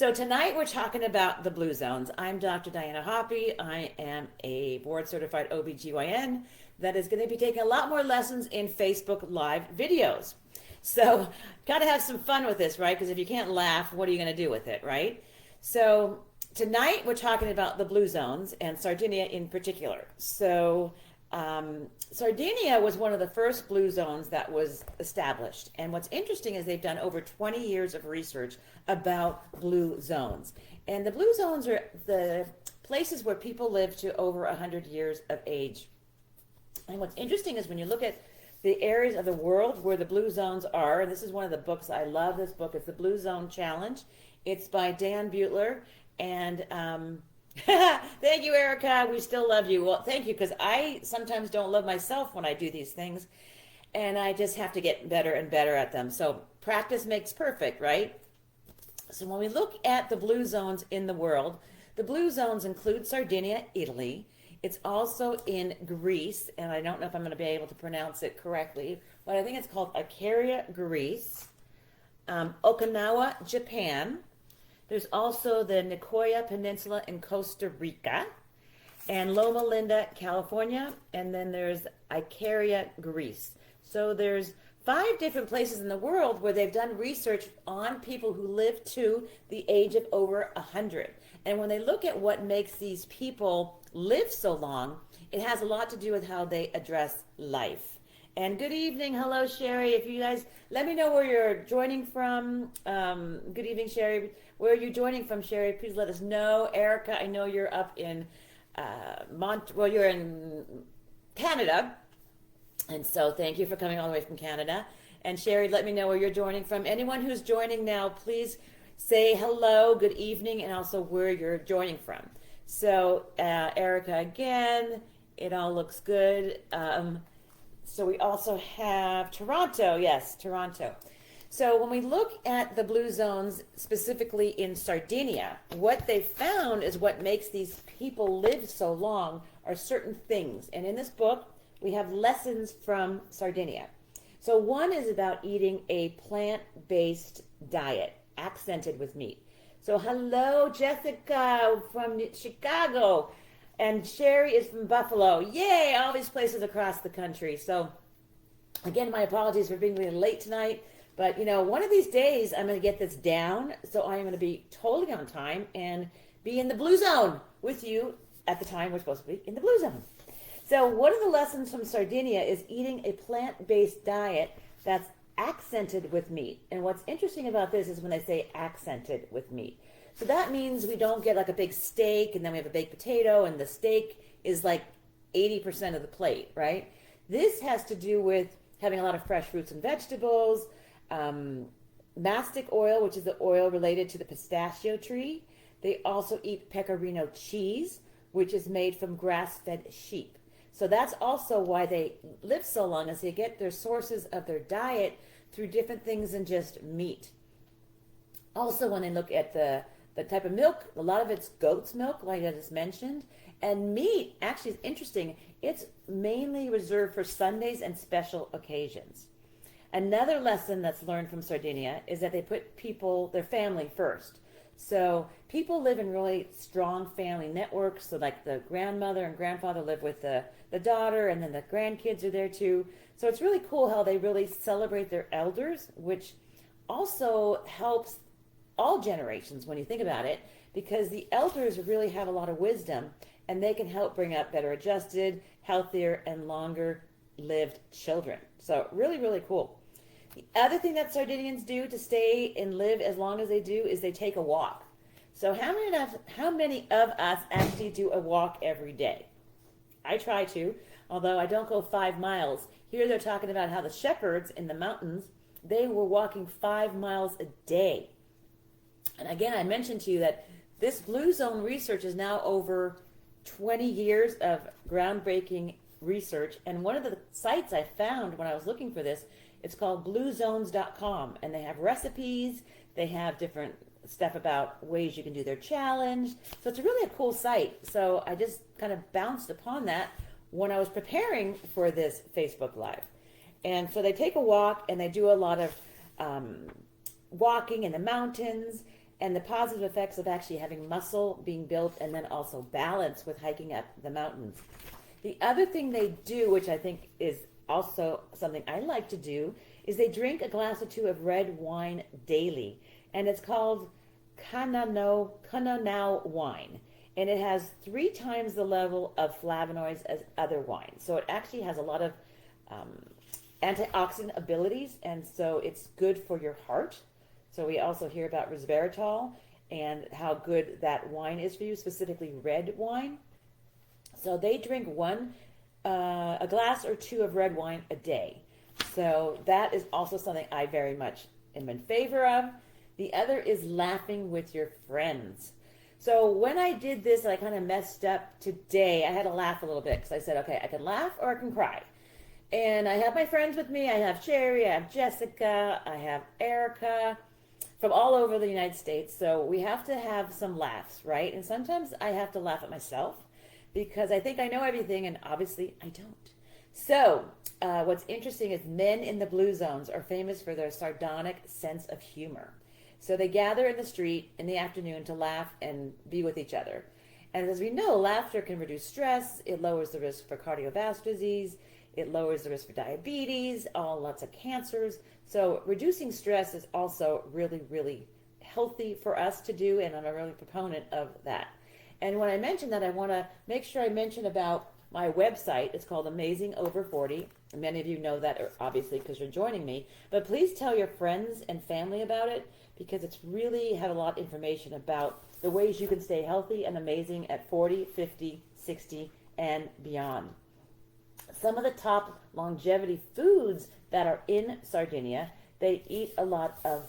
So tonight we're talking about the blue zones. I'm Dr. Diana Hoppe. I am a board certified OBGYN that is going to be taking a lot more lessons in Facebook Live videos. So got to have some fun with this, right? Because if you can't laugh, what are you going to do with it, right? So tonight we're talking about the blue zones and Sardinia in particular. So Sardinia was one of the first blue zones that was established. And what's interesting is they've done over 20 years of research about blue zones. And the blue zones are the places where people live to over 100 years of age. And what's interesting is when you look at the areas of the world where the blue zones are, and this is one of the books, I love this book, it's the Blue Zone Challenge. It's by Dan Butler. And thank you, Erica. We still love you. Well, thank you, because I sometimes don't love myself when I do these things, and I just have to get better and better at them. So practice makes perfect, right? So when we look at the blue zones in the world, the blue zones include Sardinia, Italy. It's also in Greece, and I don't know if I'm going to be able to pronounce it correctly, but I think it's called Icaria, Greece. Okinawa, Japan. There's also the Nicoya Peninsula in Costa Rica, and Loma Linda, California, and then there's Icaria, Greece. So there's 5 different places in the world where they've done research on people who live to the age of over 100. And when they look at what makes these people live so long, it has a lot to do with how they address life. And good evening. Hello, Sherry. If you guys, let me know where you're joining from. Good evening, Sherry. Where are you joining from, Sherry? Please let us know. Erica, I know you're up in, you're in Canada. And so thank you for coming all the way from Canada. And Sherry, let me know where you're joining from. Anyone who's joining now, please say hello, good evening, and also where you're joining from. So Erica again, it all looks good. So we also have Toronto. Yes, Toronto. So when we look at the blue zones, specifically in Sardinia, what they found is what makes these people live so long are certain things. And in this book, we have lessons from Sardinia. So one is about eating a plant-based diet, accented with meat. So hello, Jessica from Chicago. And Sherry is from Buffalo. Yay, all these places across the country. So, again, my apologies for being really late tonight. But, you know, one of these days I'm going to get this down. So I'm going to be totally on time and be in the blue zone with you at the time we're supposed to be in the blue zone. So one of the lessons from Sardinia is eating a plant-based diet that's accented with meat. And what's interesting about this is when they say accented with meat. So that means we don't get like a big steak and then we have a baked potato and the steak is like 80% of the plate, right? This has to do with having a lot of fresh fruits and vegetables, mastic oil, which is the oil related to the pistachio tree. They also eat pecorino cheese, which is made from grass-fed sheep. So that's also why they live so long, as they get their sources of their diet through different things than just meat. Also, when they look at the type of milk, a lot of it's goat's milk, like I just mentioned. And meat, actually, is interesting. It's mainly reserved for Sundays and special occasions. Another lesson that's learned from Sardinia is that they put people, their family first. So people live in really strong family networks. So like the grandmother and grandfather live with the daughter, and then the grandkids are there too. So it's really cool how they really celebrate their elders, which also helps all generations when you think about it, because the elders really have a lot of wisdom and they can help bring up better adjusted, healthier, and longer lived children. So really, really cool. The other thing that Sardinians do to stay and live as long as they do is they take a walk. So how many of us actually do a walk every day? I try to, although I don't go 5 miles. Here they're talking about how the shepherds in the mountains, they were walking 5 miles a day. And again, I mentioned to you that this blue zone research is now over 20 years of groundbreaking research. And one of the sites I found when I was looking for this, it's called bluezones.com. And they have recipes, they have different stuff about ways you can do their challenge. So it's really a cool site. So I just kind of bounced upon that when I was preparing for this Facebook Live. And so they take a walk and they do a lot of walking in the mountains. and the positive effects of actually having muscle being built and then also balance with hiking up the mountains. The other thing they do, which I think is also something I like to do, is they drink a glass or two of red wine daily. And it's called Cananao wine. And it has 3 times the level of flavonoids as other wines. So it actually has a lot of antioxidant abilities, and so it's good for your heart. So we also hear about resveratrol and how good that wine is for you, specifically red wine. So they drink a glass or two of red wine a day. So that is also something I very much am in favor of. The other is laughing with your friends. So when I did this, I kind of messed up today. I had to laugh a little bit because I said, okay, I can laugh or I can cry. And I have my friends with me. I have Sherry, I have Jessica, I have Erica from all over the United States. So we have to have some laughs, right? And sometimes I have to laugh at myself because I think I know everything, and obviously I don't. So what's interesting is men in the blue zones are famous for their sardonic sense of humor. So they gather in the street in the afternoon to laugh and be with each other. And as we know, laughter can reduce stress. It lowers the risk for cardiovascular disease. It lowers the risk for diabetes, lots of cancers. So reducing stress is also really, really healthy for us to do, and I'm a really proponent of that. And when I mention that, I want to make sure I mention about my website. It's called Amazing Over 40. Many of you know that, obviously, because you're joining me. But please tell your friends and family about it, because it's really have a lot of information about the ways you can stay healthy and amazing at 40, 50, 60, and beyond. Some of the top longevity foods that are in Sardinia, they eat a lot of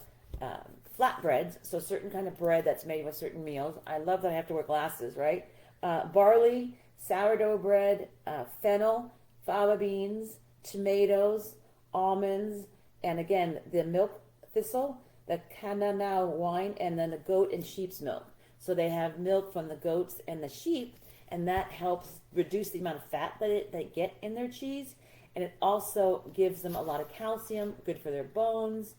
flatbreads, so certain kind of bread that's made with certain meals. I love that I have to wear glasses, right? Barley, sourdough bread, fennel, fava beans, tomatoes, almonds, and again, the milk thistle, the Cananao wine, and then the goat and sheep's milk. So they have milk from the goats and the sheep, and that helps reduce the amount of fat that they get in their cheese. And it also gives them a lot of calcium, good for their bones.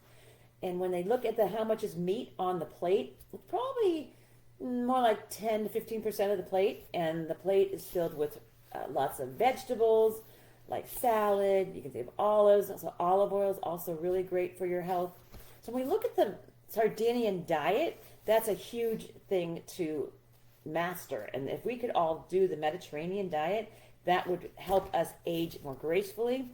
And when they look at how much is meat on the plate, it's probably more like 10 to 15% of the plate. And the plate is filled with lots of vegetables, like salad. You can save olives. So olive oil is also really great for your health. So when we look at the Sardinian diet, that's a huge thing to master. And if we could all do the Mediterranean diet, that would help us age more gracefully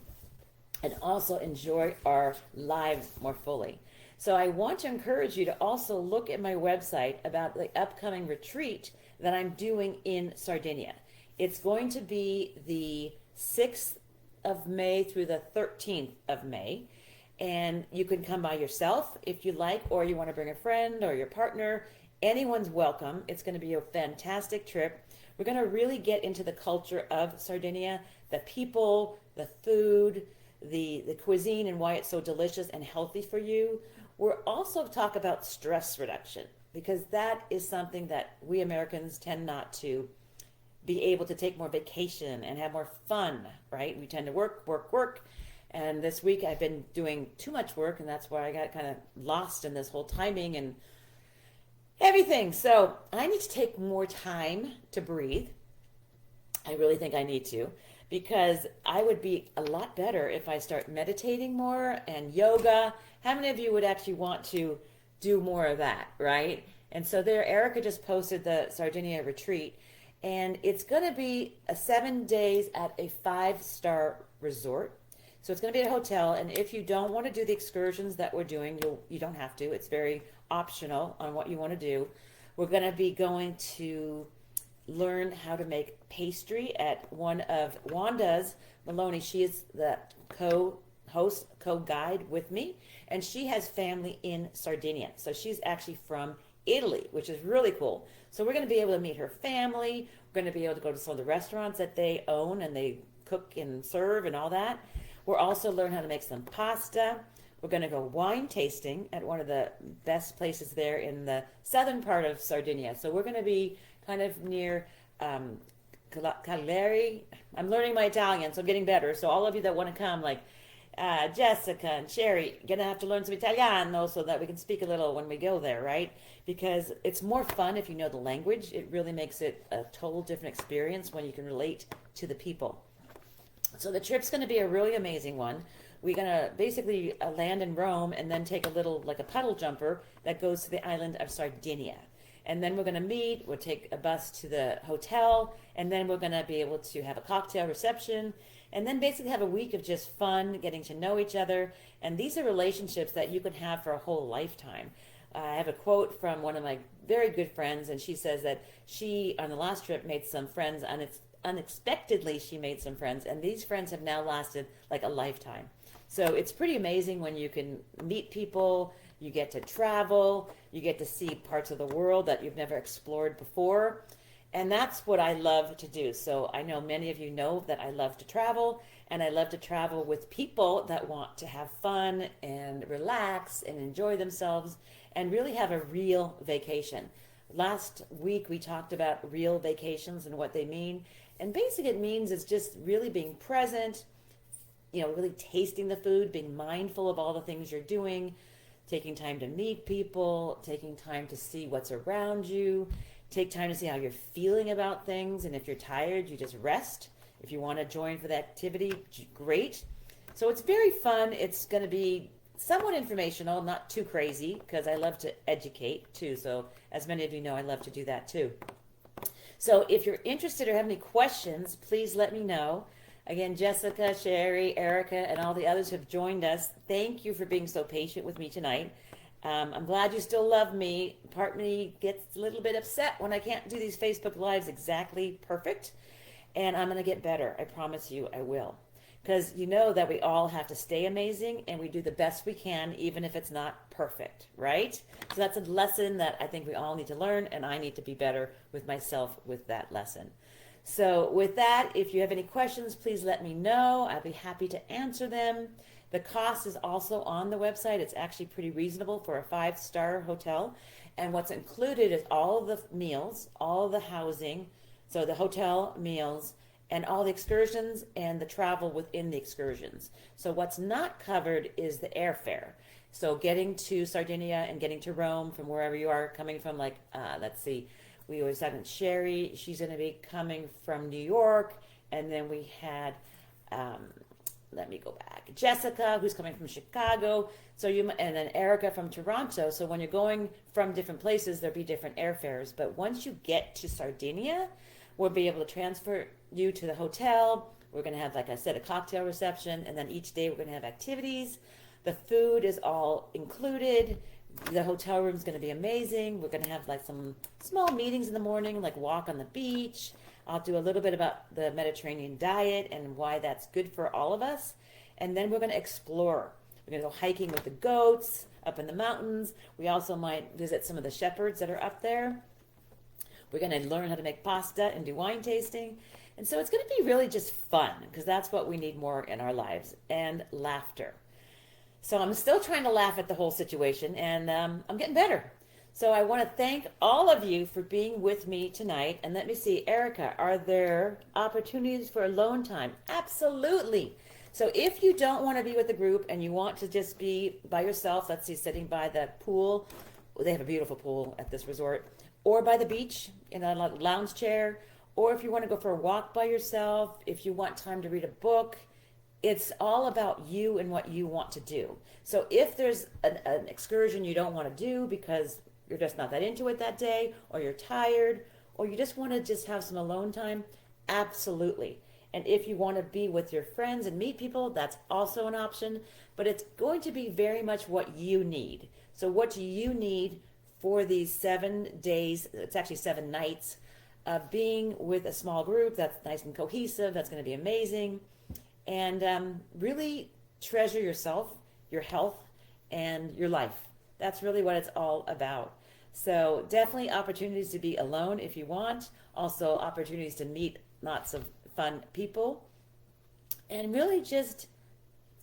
and also enjoy our lives more fully. So I want to encourage you to also look at my website about the upcoming retreat that I'm doing in Sardinia. It's going to be the 6th of May through the 13th of May. And you can come by yourself if you like, or you want to bring a friend or your partner. Anyone's welcome. It's going to be a fantastic trip. We're going to really get into the culture of Sardinia, the people, the food, the cuisine, and why it's so delicious and healthy for you. We'll also talk about stress reduction, because that is something that we Americans tend not to be able to take more vacation and have more fun, right? We tend to work. And this week I've been doing too much work, and that's why I got kind of lost in this whole timing and everything. So I need to take more time to breathe. I really think I need to, because I would be a lot better if I start meditating more and yoga. How many of you would actually want to do more of that, right? And so there, Erica just posted the Sardinia retreat, and it's going to be 7 days at a 5-star resort. So it's going to be at a hotel, and if you don't want to do the excursions that we're doing, you don't have to. It's very optional on what you want to do. We're going to be going to learn how to make pastry at one of Wanda's, Maloney. She is the co-host, co-guide with me, and she has family in Sardinia. So she's actually from Italy, which is really cool. So we're going to be able to meet her family. We're going to be able to go to some of the restaurants that they own and they cook and serve and all that. We'll also learn how to make some pasta. We're going to go wine tasting at one of the best places there in the southern part of Sardinia. So we're going to be kind of near Cagliari. I'm learning my Italian, so I'm getting better. So all of you that want to come, Jessica and Sherry, gonna have to learn some Italiano so that we can speak a little when we go there, right? Because it's more fun if you know the language. It really makes it a total different experience when you can relate to the people. So the trip's going to be a really amazing one. We're going to basically land in Rome and then take a little, like a puddle jumper that goes to the island of Sardinia. And then we're going to meet, we'll take a bus to the hotel, and then we're going to be able to have a cocktail reception, and then basically have a week of just fun, getting to know each other. And these are relationships that you can have for a whole lifetime. I have a quote from one of my very good friends, and she says that she, on the last trip, made some friends, and unexpectedly she made some friends, and these friends have now lasted like a lifetime. So it's pretty amazing when you can meet people, you get to travel, you get to see parts of the world that you've never explored before. And that's what I love to do. So I know many of you know that I love to travel, and I love to travel with people that want to have fun and relax and enjoy themselves and really have a real vacation. Last week we talked about real vacations and what they mean. And basically it means is just really being present, really tasting the food, being mindful of all the things you're doing, taking time to meet people, taking time to see what's around you, take time to see how you're feeling about things. And if you're tired, you just rest. If you want to join for the activity, great. So it's very fun. It's going to be somewhat informational, not too crazy, because I love to educate too. So as many of you know, I love to do that too. So if you're interested or have any questions, please let me know. Again, Jessica, Sherry, Erica, and all the others who have joined us, thank you for being so patient with me tonight. I'm glad you still love me. Part of me gets a little bit upset when I can't do these Facebook Lives exactly perfect. And I'm going to get better. I promise you I will. Because you know that we all have to stay amazing, and we do the best we can, even if it's not perfect, right? So that's a lesson that I think we all need to learn, and I need to be better with myself with that lesson. So with that, if you have any questions, please let me know. I'll be happy to answer them. The cost is also on the website. It's actually pretty reasonable for a 5-star hotel. And what's included is all the meals, all the housing, so the hotel meals, and all the excursions and the travel within the excursions. So what's not covered is the airfare. So getting to Sardinia and getting to Rome from wherever you are coming from, like, let's see, we always had Sherry, she's going to be coming from New York, and then we had, let me go back, Jessica, who's coming from Chicago, and then Erica from Toronto. So when you're going from different places, there'll be different airfares. But once you get to Sardinia, we'll be able to transfer you to the hotel. We're going to have, like I said, a cocktail reception, and then each day we're going to have activities. The food is all included. The hotel room is going to be amazing. We're going to have like some small meetings in the morning, like walk on the beach. I'll do a little bit about the Mediterranean diet and why that's good for all of us. And then we're going to explore. We're going to go hiking with the goats up in the mountains. We also might visit some of the shepherds that are up there. We're going to learn how to make pasta and do wine tasting. And so it's going to be really just fun, because that's what we need more in our lives, and laughter. So I'm still trying to laugh at the whole situation, and I'm getting better. So I want to thank all of you for being with me tonight. And let me see, Erica, are there opportunities for alone time? Absolutely. So if you don't want to be with a group and you want to just be by yourself, let's see, sitting by the pool. They have a beautiful pool at this resort. Or by the beach in a lounge chair. Or if you want to go for a walk by yourself, if you want time to read a book. It's all about you and what you want to do. So if there's an excursion you don't want to do because you're just not that into it that day, or you're tired, or you just want to just have some alone time, absolutely. And if you want to be with your friends and meet people, that's also an option. But it's going to be very much what you need. So what do you need for these 7 days? It's actually 7 nights of being with a small group that's nice and cohesive. That's going to be amazing. And really treasure yourself, your health, and your life. That's really what it's all about. So definitely opportunities to be alone if you want. Also opportunities to meet lots of fun people. And really just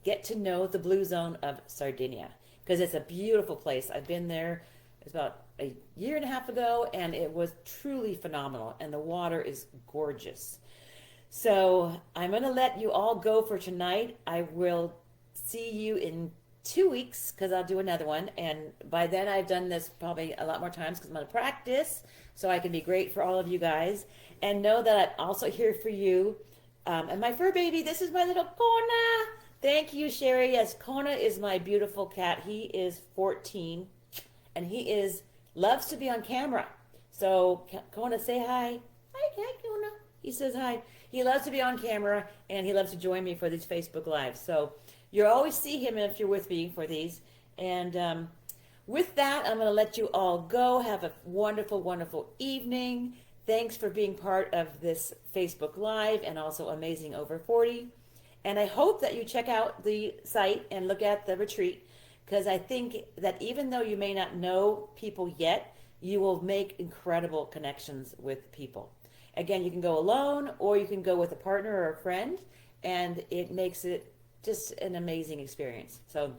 get to know the blue zone of Sardinia, because it's a beautiful place. I've been there. It was about a year and a half ago, and it was truly phenomenal. And the water is gorgeous. So I'm going to let you all go for tonight. I will see you in 2 weeks because I'll do another one. And by then, I've done this probably a lot more times because I'm going to practice so I can be great for all of you guys. And know that I'm also here for you. And my fur baby, this is my little Kona. Thank you, Sherry. Yes, Kona is my beautiful cat. He is 14 and loves to be on camera. So Kona, say hi. Hi, Kona. He says hi. He loves to be on camera and he loves to join me for these Facebook Lives. So you'll always see him if you're with me for these. And with that, I'm going to let you all go. Have a wonderful, wonderful evening. Thanks for being part of this Facebook Live and also Amazing Over 40. And I hope that you check out the site and look at the retreat because I think that even though you may not know people yet, you will make incredible connections with people. Again, you can go alone or you can go with a partner or a friend, and it makes it just an amazing experience. So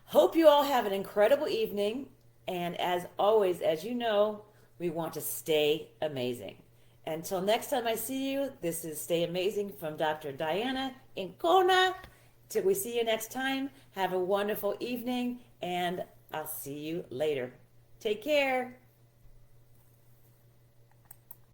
hope you all have an incredible evening. And as always, as you know, we want to stay amazing. Until next time I see you, this is Stay Amazing from Dr. Diana in Kona. Till we see you next time, have a wonderful evening, and I'll see you later. Take care.